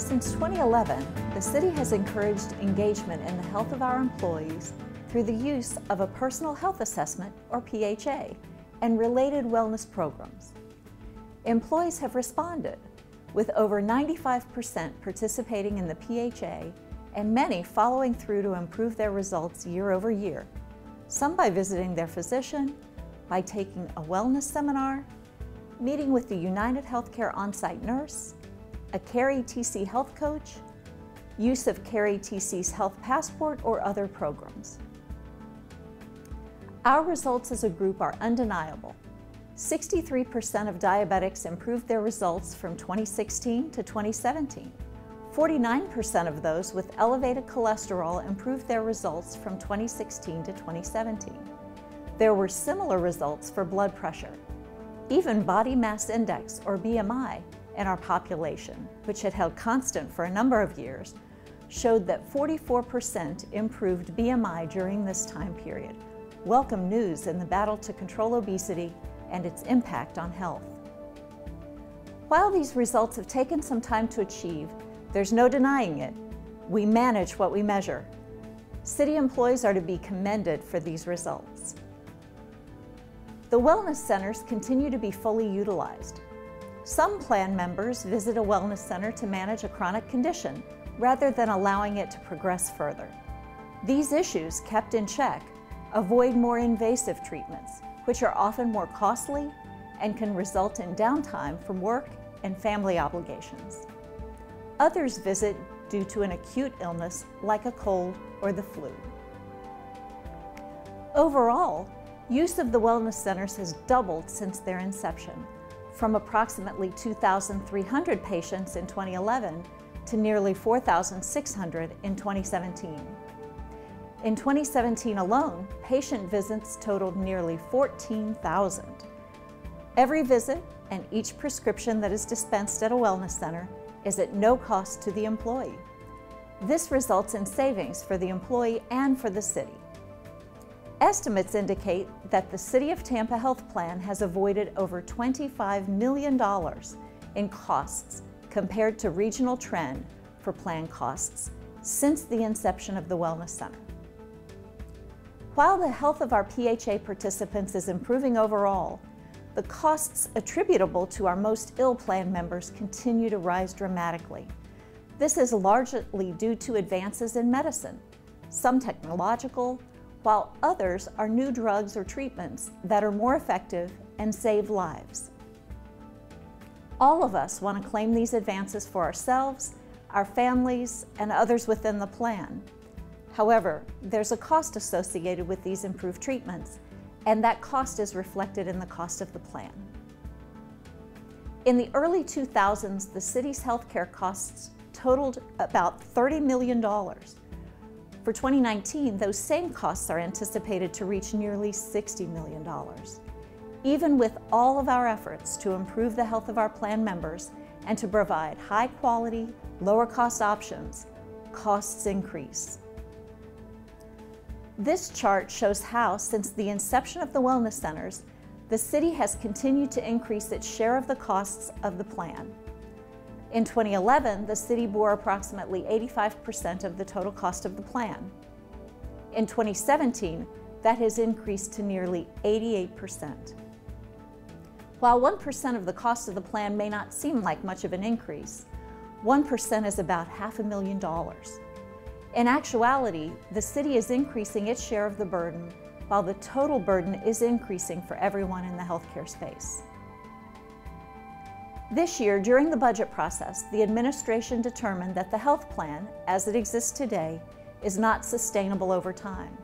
Since 2011, the city has encouraged engagement in the health of our employees through the use of a personal health assessment, or PHA, and related wellness programs. Employees have responded, with over 95% participating in the PHA and many following through to improve their results year over year, some by visiting their physician, by taking a wellness seminar, meeting with the United Healthcare on-site nurse, a CARE ETC health coach, use of CARE ETC's HealthPassport, or other programs. Our results as a group are undeniable. 63% of diabetics improved their results from 2016 to 2017. 49% of those with elevated cholesterol improved their results from 2016 to 2017. There were similar results for blood pressure. Even body mass index, or BMI, in our population, which had held constant for a number of years, showed that 44% improved BMI during this time period. Welcome news in the battle to control obesity and its impact on health. While these results have taken some time to achieve, there's no denying it. We manage what we measure. City employees are to be commended for these results. The wellness centers continue to be fully utilized. Some plan members visit a wellness center to manage a chronic condition rather than allowing it to progress further. These issues, kept in check, avoid more invasive treatments, which are often more costly and can result in downtime from work and family obligations. Others visit due to an acute illness like a cold or the flu. Overall, use of the wellness centers has doubled since their inception, from approximately 2,300 patients in 2011 to nearly 4,600 in 2017. In 2017 alone, patient visits totaled nearly 14,000. Every visit and each prescription that is dispensed at a wellness center is at no cost to the employee. This results in savings for the employee and for the city. Estimates indicate that the City of Tampa Health Plan has avoided over $25 million in costs compared to regional trend for plan costs since the inception of the Wellness Center. While the health of our PHA participants is improving overall, the costs attributable to our most ill plan members continue to rise dramatically. This is largely due to advances in medicine, some technological, while others are new drugs or treatments that are more effective and save lives. All of us want to claim these advances for ourselves, our families, and others within the plan. However, there's a cost associated with these improved treatments, and that cost is reflected in the cost of the plan. In the early 2000s, the city's healthcare costs totaled about $30 million. For 2019, those same costs are anticipated to reach nearly $60 million. Even with all of our efforts to improve the health of our plan members and to provide high-quality, lower-cost options, costs increase. This chart shows how, since the inception of the wellness centers, the city has continued to increase its share of the costs of the plan. In 2011, the city bore approximately 85% of the total cost of the plan. In 2017, that has increased to nearly 88%. While 1% of the cost of the plan may not seem like much of an increase, 1% is about $500,000. In actuality, the city is increasing its share of the burden, while the total burden is increasing for everyone in the healthcare space. This year, during the budget process, the administration determined that the health plan, as it exists today, is not sustainable over time.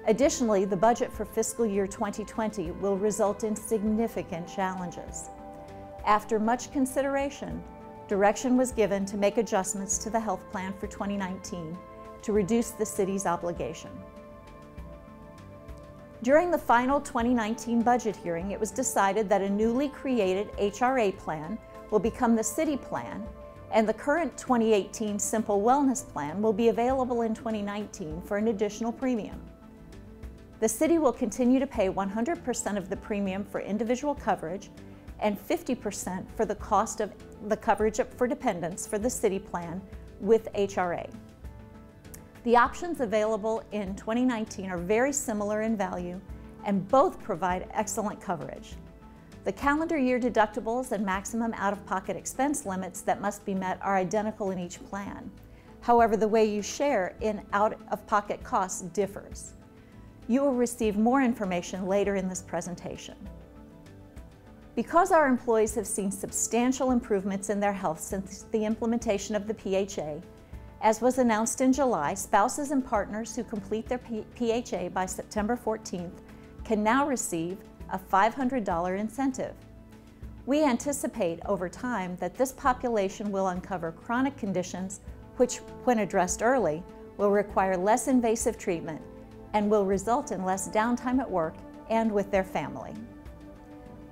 Additionally, the budget for fiscal year 2020 will result in significant challenges. After much consideration, direction was given to make adjustments to the health plan for 2019 to reduce the city's obligation. During the final 2019 budget hearing, it was decided that a newly created HRA plan will become the city plan, and the current 2018 Simple Wellness Plan will be available in 2019 for an additional premium. The city will continue to pay 100% of the premium for individual coverage and 50% for the cost of the coverage for dependents for the city plan with HRA. The options available in 2019 are very similar in value and both provide excellent coverage. The calendar year deductibles and maximum out-of-pocket expense limits that must be met are identical in each plan. However, the way you share in out-of-pocket costs differs. You will receive more information later in this presentation. Because our employees have seen substantial improvements in their health since the implementation of the PHA, as was announced in July, spouses and partners who complete their PHA by September 14th can now receive a $500 incentive. We anticipate over time that this population will uncover chronic conditions which, when addressed early, will require less invasive treatment and will result in less downtime at work and with their family.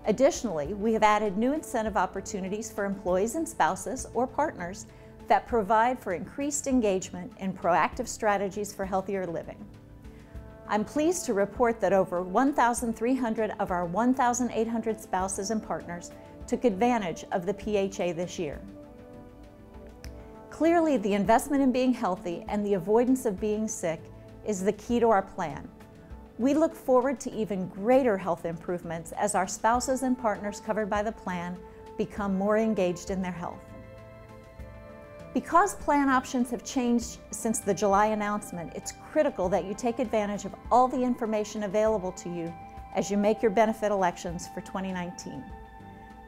Additionally, we have added new incentive opportunities for employees and spouses or partners that provide for increased engagement in proactive strategies for healthier living. I'm pleased to report that over 1,300 of our 1,800 spouses and partners took advantage of the PHA this year. Clearly, the investment in being healthy and the avoidance of being sick is the key to our plan. We look forward to even greater health improvements as our spouses and partners covered by the plan become more engaged in their health. Because plan options have changed since the July announcement, it's critical that you take advantage of all the information available to you as you make your benefit elections for 2019.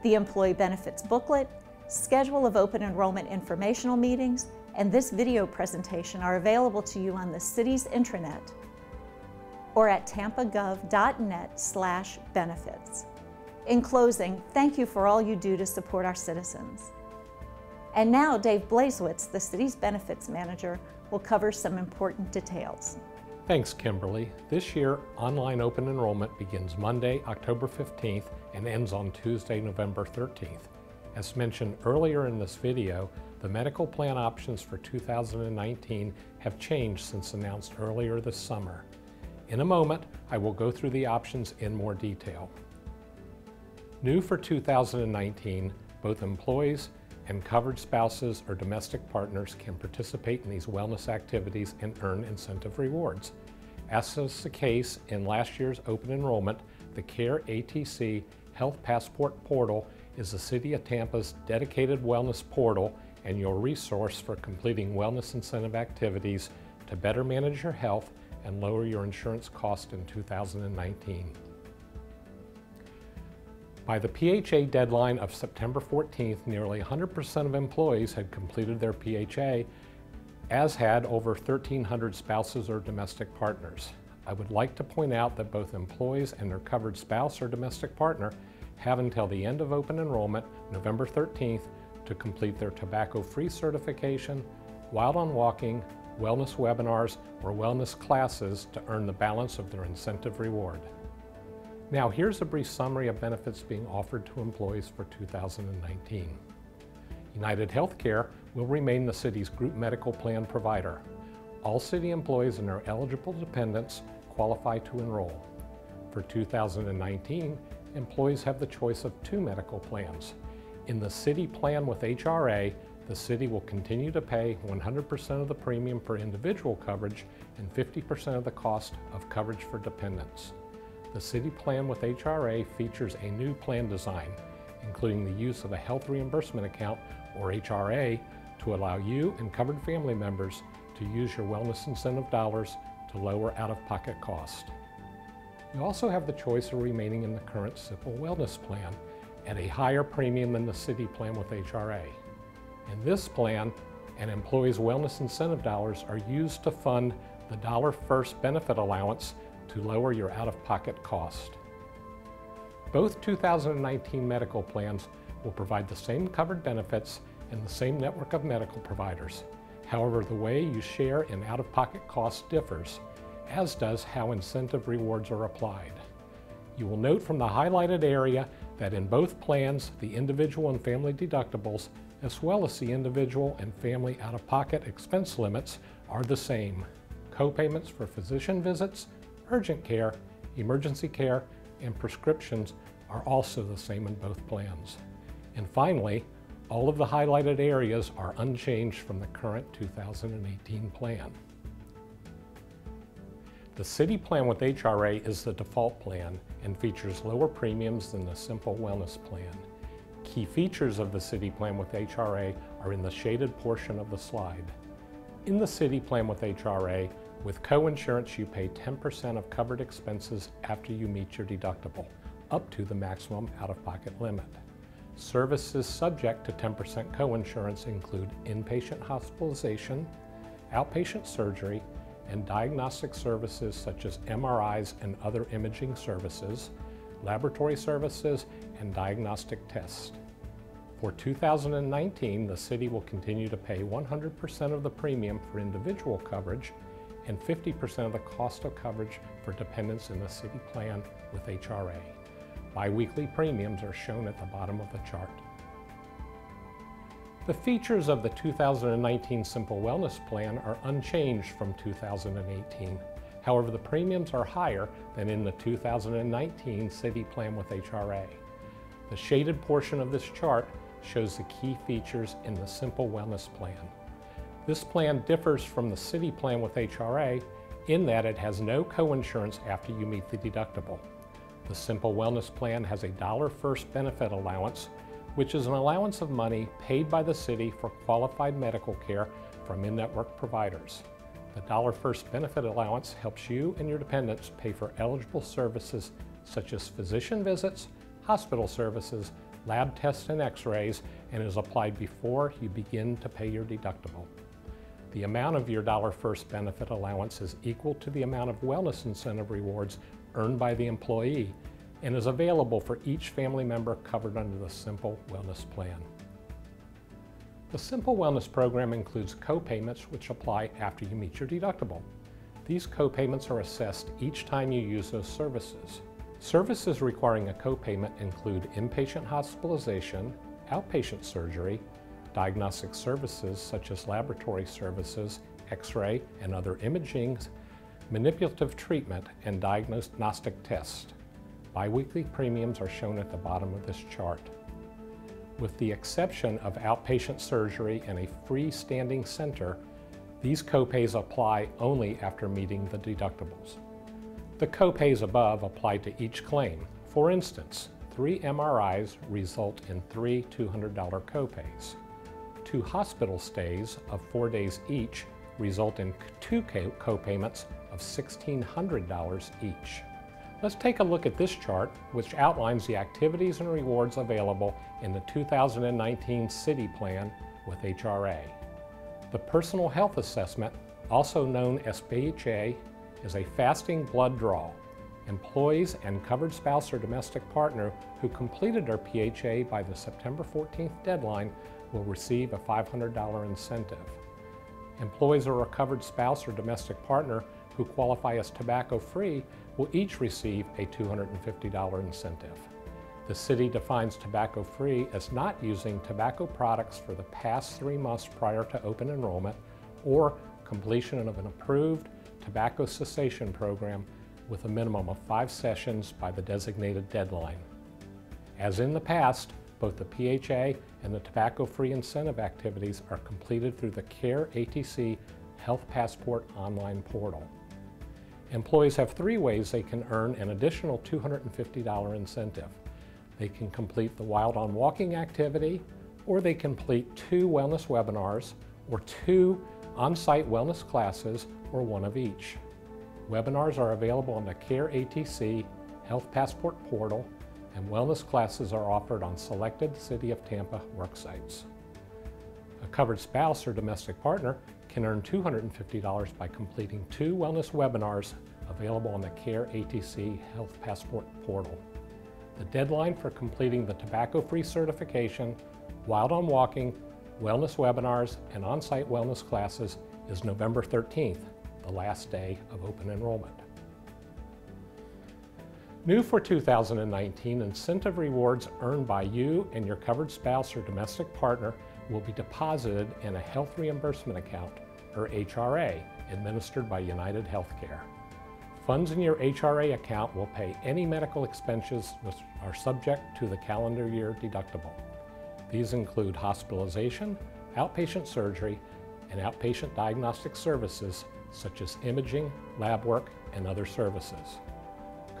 The Employee Benefits Booklet, schedule of open enrollment informational meetings, and this video presentation are available to you on the city's intranet or at tampagov.net/benefits. In closing, thank you for all you do to support our citizens. And now Dave Blazewicz, the city's benefits manager, will cover some important details. Thanks, Kimberly. This year, online open enrollment begins Monday, October 15th and ends on Tuesday, November 13th. As mentioned earlier in this video, the medical plan options for 2019 have changed since announced earlier this summer. In a moment, I will go through the options in more detail. New for 2019, both employees and covered spouses or domestic partners can participate in these wellness activities and earn incentive rewards. As was the case in last year's open enrollment, the CARE ATC HealthPassport portal is the City of Tampa's dedicated wellness portal and your resource for completing wellness incentive activities to better manage your health and lower your insurance cost in 2019. By the PHA deadline of September 14th, nearly 100% of employees had completed their PHA, as had over 1,300 spouses or domestic partners. I would like to point out that both employees and their covered spouse or domestic partner have until the end of open enrollment, November 13th, to complete their tobacco-free certification, Wild on Walking, wellness webinars, or wellness classes to earn the balance of their incentive reward. Now here's a brief summary of benefits being offered to employees for 2019. United Healthcare will remain the city's group medical plan provider. All city employees and their eligible dependents qualify to enroll. For 2019, employees have the choice of 2 medical plans. In the city plan with HRA, the city will continue to pay 100% of the premium for individual coverage and 50% of the cost of coverage for dependents. The city plan with HRA features a new plan design, including the use of a health reimbursement account, or HRA, to allow you and covered family members to use your wellness incentive dollars to lower out-of-pocket cost. You also have the choice of remaining in the current Simple Wellness Plan at a higher premium than the city plan with HRA. In this plan, an employee's wellness incentive dollars are used to fund the Dollar First benefit allowance to lower your out-of-pocket cost. Both 2019 medical plans will provide the same covered benefits and the same network of medical providers. However, the way you share in out-of-pocket costs differs, as does how incentive rewards are applied. You will note from the highlighted area that in both plans, the individual and family deductibles, as well as the individual and family out-of-pocket expense limits, are the same. Copayments for physician visits, urgent care, emergency care, and prescriptions are also the same in both plans. And finally, all of the highlighted areas are unchanged from the current 2018 plan. The City Plan with HRA is the default plan and features lower premiums than the Simple Wellness Plan. Key features of the City Plan with HRA are in the shaded portion of the slide. In the City Plan with HRA, with co-insurance you pay 10% of covered expenses after you meet your deductible, up to the maximum out-of-pocket limit. Services subject to 10% co-insurance include inpatient hospitalization, outpatient surgery, and diagnostic services such as MRIs and other imaging services, laboratory services, and diagnostic tests. For 2019, the city will continue to pay 100% of the premium for individual coverage and 50% of the cost of coverage for dependents in the city plan with HRA. Biweekly premiums are shown at the bottom of the chart. The features of the 2019 Simple Wellness Plan are unchanged from 2018. However, the premiums are higher than in the 2019 City Plan with HRA. The shaded portion of this chart shows the key features in the Simple Wellness Plan. This plan differs from the City Plan with HRA in that it has no co-insurance after you meet the deductible. The Simple Wellness Plan has a $1 benefit allowance, which is an allowance of money paid by the city for qualified medical care from in-network providers. The $1 benefit allowance helps you and your dependents pay for eligible services such as physician visits, hospital services, lab tests and x-rays, and is applied before you begin to pay your deductible. The amount of your $1 benefit allowance is equal to the amount of wellness incentive rewards earned by the employee and is available for each family member covered under the Simple Wellness Plan. The Simple Wellness Program includes copayments which apply after you meet your deductible. These copayments are assessed each time you use those services. Services requiring a copayment include inpatient hospitalization, outpatient surgery, diagnostic services such as laboratory services, x-ray and other imaging, manipulative treatment, and diagnostic tests. Biweekly premiums are shown at the bottom of this chart. With the exception of outpatient surgery and a freestanding center, these copays apply only after meeting the deductibles. The copays above apply to each claim. For instance, 3 MRIs result in 3 $200 copays. 2 hospital stays of 4 days each result in 2 copayments of $1,600 each. Let's take a look at this chart, which outlines the activities and rewards available in the 2019 City Plan with HRA. The Personal Health Assessment, also known as PHA, is a fasting blood draw. Employees and covered spouse or domestic partner who completed their PHA by the September 14th deadline will receive a $500 incentive. Employees or a covered spouse or domestic partner who qualify as tobacco-free will each receive a $250 incentive. The city defines tobacco-free as not using tobacco products for the past 3 months prior to open enrollment or completion of an approved tobacco cessation program with a minimum of 5 sessions by the designated deadline. As in the past, both the PHA and the tobacco-free incentive activities are completed through the CARE ATC HealthPassport online portal. Employees have 3 ways they can earn an additional $250 incentive. They can complete the Wild on Walking activity, or they complete 2 wellness webinars, or 2 on-site wellness classes, or 1 of each. Webinars are available on the CARE ATC HealthPassport portal, and wellness classes are offered on selected City of Tampa worksites. A covered spouse or domestic partner can earn $250 by completing 2 wellness webinars available on the CARE ATC HealthPassport portal. The deadline for completing the tobacco-free certification, Wild on Walking, wellness webinars, and on-site wellness classes is November 13th, the last day of open enrollment. New for 2019, incentive rewards earned by you and your covered spouse or domestic partner will be deposited in a health reimbursement account, or HRA, administered by United Healthcare. Funds in your HRA account will pay any medical expenses which are subject to the calendar year deductible. These include hospitalization, outpatient surgery, and outpatient diagnostic services such as imaging, lab work, and other services.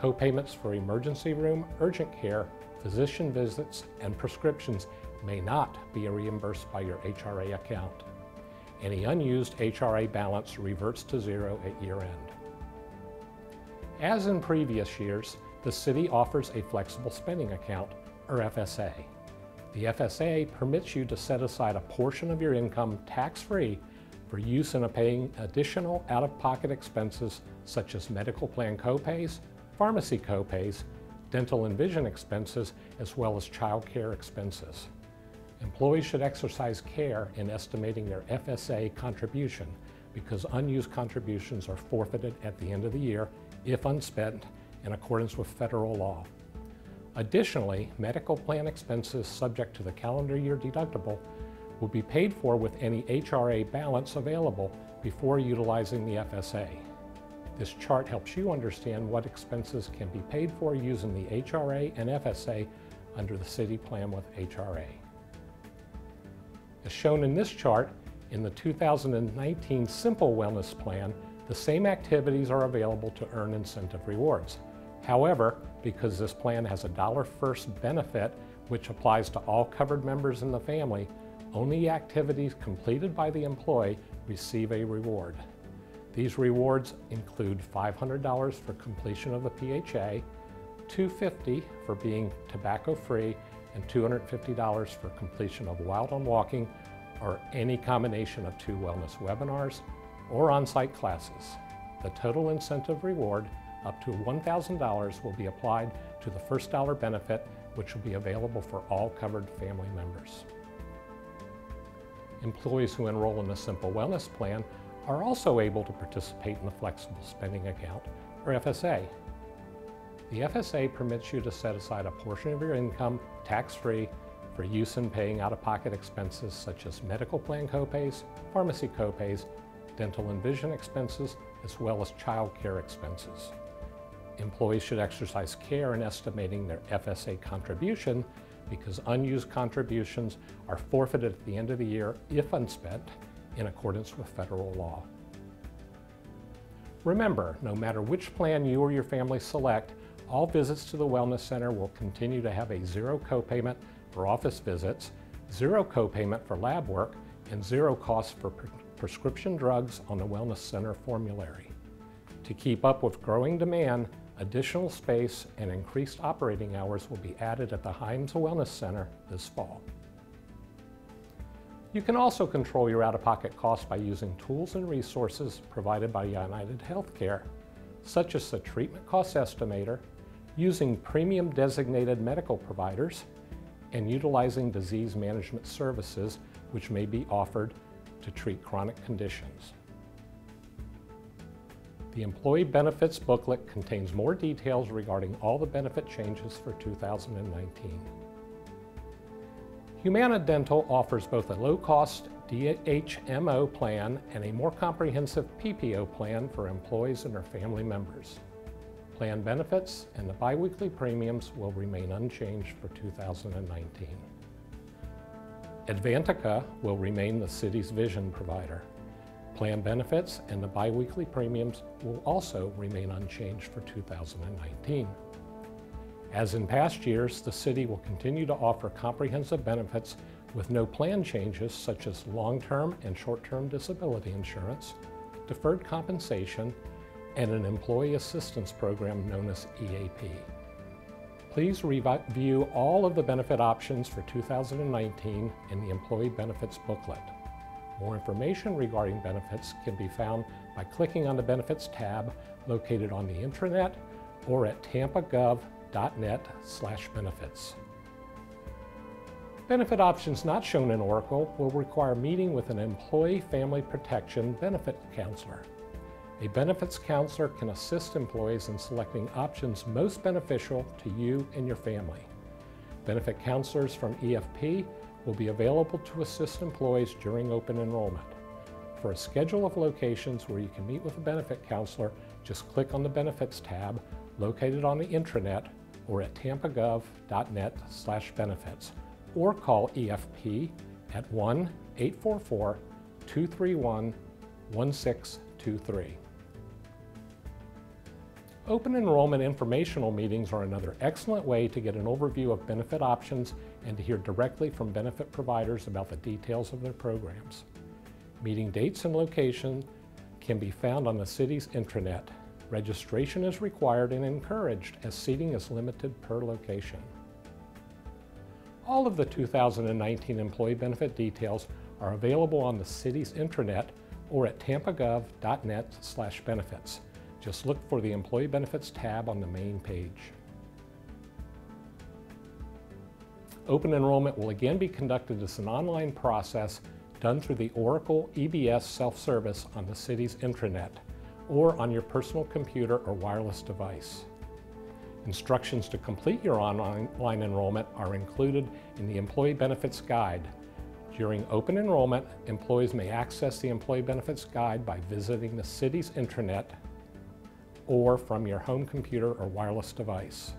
Copayments for emergency room, urgent care, physician visits, and prescriptions may not be reimbursed by your HRA account. Any unused HRA balance reverts to zero at year-end. As in previous years, the city offers a flexible spending account, or FSA. The FSA permits you to set aside a portion of your income tax-free for use in paying additional out-of-pocket expenses such as medical plan copays, pharmacy copays, dental and vision expenses, as well as child care expenses. Employees should exercise care in estimating their FSA contribution because unused contributions are forfeited at the end of the year if unspent in accordance with federal law. Additionally, medical plan expenses subject to the calendar year deductible will be paid for with any HRA balance available before utilizing the FSA. This chart helps you understand what expenses can be paid for using the HRA and FSA under the city plan with HRA. As shown in this chart, in the 2019 Simple Wellness Plan, the same activities are available to earn incentive rewards. However, because this plan has a $1 benefit, which applies to all covered members in the family, only activities completed by the employee receive a reward. These rewards include $500 for completion of the PHA, $250 for being tobacco-free, and $250 for completion of Wild on Walking or any combination of 2 wellness webinars or on-site classes. The total incentive reward, up to $1,000, will be applied to the first dollar benefit, which will be available for all covered family members. Employees who enroll in the Simple Wellness Plan are also able to participate in the Flexible Spending Account, or FSA. The FSA permits you to set aside a portion of your income tax-free for use in paying out-of-pocket expenses such as medical plan copays, pharmacy copays, dental and vision expenses, as well as child care expenses. Employees should exercise care in estimating their FSA contribution because unused contributions are forfeited at the end of the year if unspent in accordance with federal law. Remember, no matter which plan you or your family select, all visits to the Wellness Center will continue to have a zero copayment for office visits, zero copayment for lab work, and zero cost for prescription drugs on the Wellness Center formulary. To keep up with growing demand, additional space and increased operating hours will be added at the Hines Wellness Center this fall. You can also control your out-of-pocket costs by using tools and resources provided by United Healthcare, such as the Treatment Cost Estimator, using premium designated medical providers, and utilizing disease management services which may be offered to treat chronic conditions. The Employee Benefits booklet contains more details regarding all the benefit changes for 2019. Humana Dental offers both a low-cost DHMO plan and a more comprehensive PPO plan for employees and their family members. Plan benefits and the biweekly premiums will remain unchanged for 2019. Advantica will remain the city's vision provider. Plan benefits and the biweekly premiums will also remain unchanged for 2019. As in past years, the city will continue to offer comprehensive benefits with no plan changes such as long-term and short-term disability insurance, deferred compensation, and an employee assistance program known as EAP. Please review all of the benefit options for 2019 in the Employee Benefits booklet. More information regarding benefits can be found by clicking on the Benefits tab located on the Intranet or at tampagov.net/benefits. Benefit options not shown in Oracle will require meeting with an Employee Family Protection benefit counselor. A benefits counselor can assist employees in selecting options most beneficial to you and your family. Benefit counselors from EFP will be available to assist employees during open enrollment. For a schedule of locations where you can meet with a benefit counselor, Just click on the Benefits tab located on the Intranet or at tampagov.net/benefits, or call EFP at 1-844-231-1623. Open enrollment informational meetings are another excellent way to get an overview of benefit options and to hear directly from benefit providers about the details of their programs. Meeting dates and location can be found on the city's intranet. Registration is required and encouraged as seating is limited per location. All of the 2019 employee benefit details are available on the city's intranet or at tampagov.net/benefits. Just look for the Employee Benefits tab on the main page. Open enrollment will again be conducted as an online process done through the Oracle EBS self-service on the city's intranet or on your personal computer or wireless device. Instructions to complete your online enrollment are included in the Employee Benefits Guide. During open enrollment, employees may access the Employee Benefits Guide by visiting the city's intranet or from your home computer or wireless device.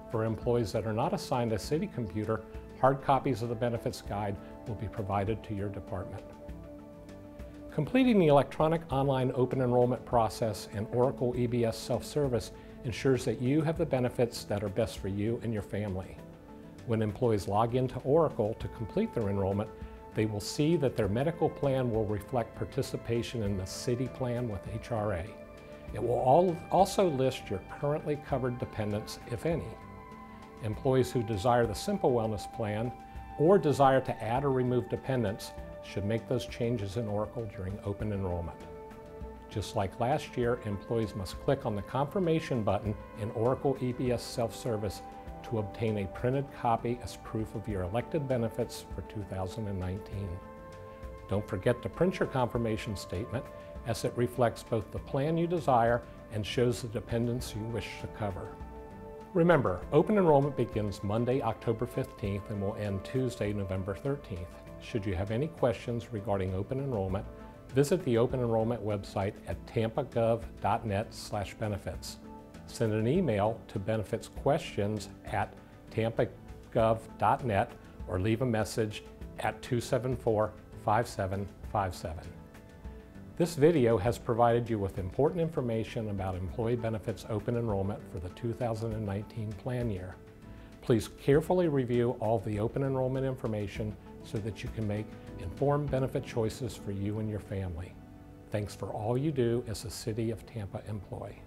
For employees that are not assigned a city computer, hard copies of the Benefits Guide will be provided to your department. Completing the electronic online open enrollment process and Oracle EBS self-service ensures that you have the benefits that are best for you and your family. When employees log into Oracle to complete their enrollment, they will see that their medical plan will reflect participation in the city plan with HRA. It will also list your currently covered dependents, if any. Employees who desire the Simple Wellness Plan or desire to add or remove dependents should make those changes in Oracle during open enrollment. Just like last year, employees must click on the confirmation button in Oracle EBS self-service to obtain a printed copy as proof of your elected benefits for 2019. Don't forget to print your confirmation statement, as it reflects both the plan you desire and shows the dependents you wish to cover. Remember, open enrollment begins Monday, October 15th and will end Tuesday, November 13th. Should you have any questions regarding open enrollment, visit the open enrollment website at tampagov.net/benefits. Send an email to benefitsquestions@tampagov.net or leave a message at 274-5757. This video has provided you with important information about employee benefits open enrollment for the 2019 plan year. Please carefully review all the open enrollment information so that you can make informed benefit choices for you and your family. Thanks for all you do as a City of Tampa employee.